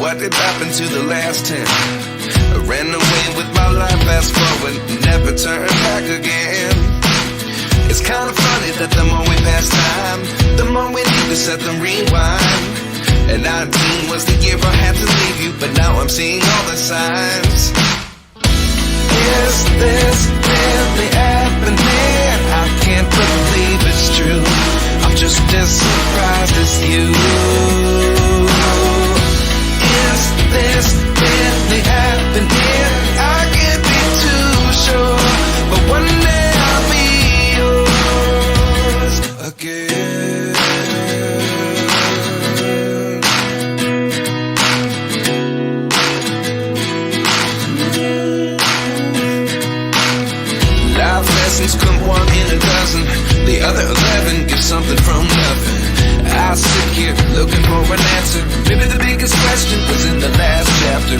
What did happen to the last 10? I ran away with my life, fast forward, never turn back again. It's kind of funny that the more we pass time, the more we need to set them rewind. And 19 was the year I had to leave you, but now I'm seeing all the signs. Is this really happening? I can't believe it's true. I'm just as surprised as you. Is this really happening? I can't be too sure, but one day I'll be yours again. Life lessons come one in a dozen. The other 11 give something from nothing. I sit here looking for an answer. Maybe the biggest question was in the last chapter.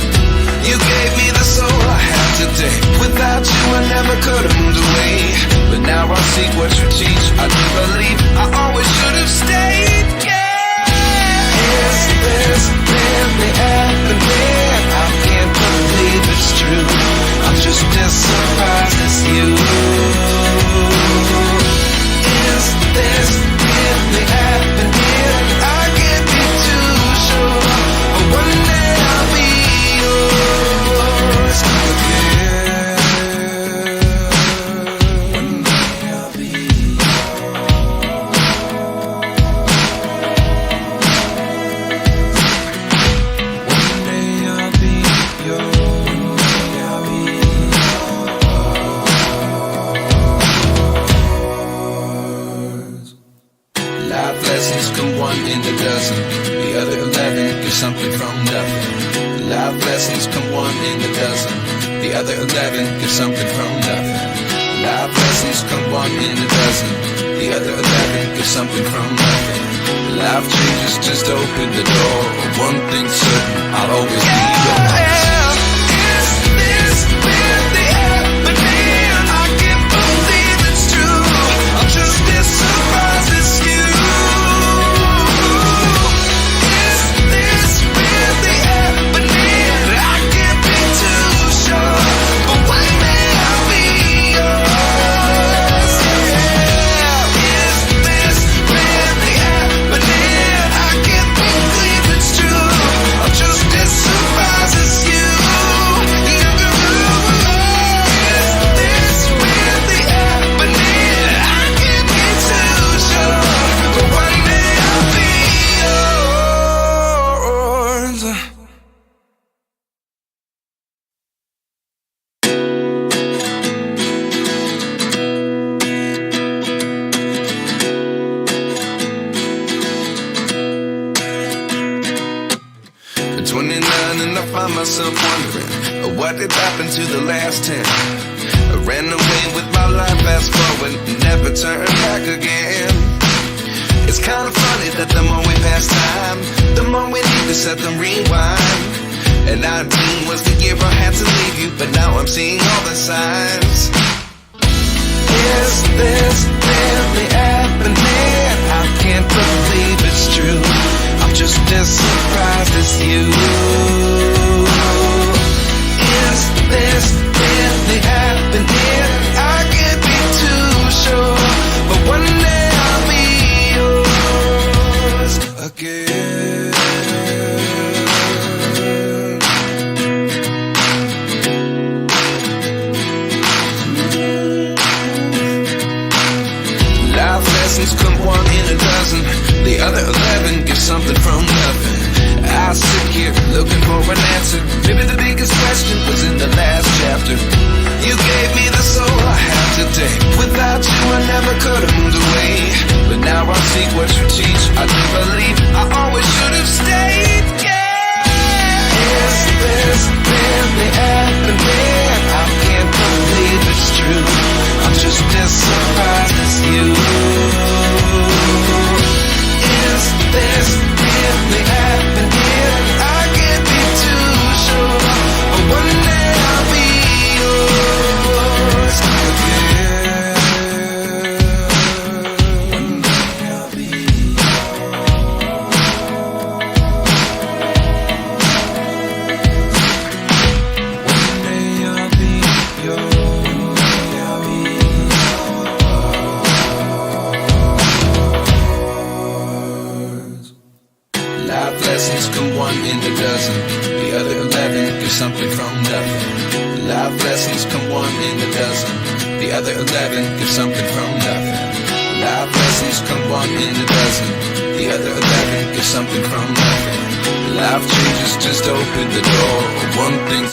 You gave me the soul I have today. Without you I never could have moved away. But now I see what you teach. I do believe I always should have stayed. Yeah. Is this really happening? I can't believe it's true. I'm just as surprised as you. Is this really happening? I can't be too sure, but one day I'll be yours again. One day I'll be yours. One day I'll be yours. Life lessons come one in a dozen. The other 11 get something from nothing. Life lessons come one in a dozen. The other 11 get something from nothing. Life lessons come one in a dozen. The other 11 get something from nothing. Life changes just open the door. One thing's certain, I'll always be yours. Is this really happening? I can't believe it's true. I'm just as surprised as you. Myself wondering what did happen to the last 10. I ran away with my life, fast forward, never turn back again. It's kind of funny that the more we pass time, the more we need to set them rewind. And 19 was the year I had to leave you, but now I'm seeing all the signs. Is this really happening? I can't believe it's true. I'm just as surprised as you. Is this really happening? I can't be too sure, but one day I'll be yours again. Life lessons come one in a dozen. The other 11 give something from nothing. I sit here looking for an answer. Maybe the biggest question was in the last chapter. You gave me the soul I have today. Without you I never could have moved away. But now I see what you teach. I do believe I always should have stayed. Yeah. Is this really happening? I can't believe it's true. I'm just as surprised as you. Is this really happening? I can't be too sure, but one day I'll be yours again. One day I'll be yours. something from nothing. Life lessons come one in a dozen. The other 11 get something from nothing. Life lessons come one in a dozen. The other 11 get something from nothing. Life changes just open the door. One thing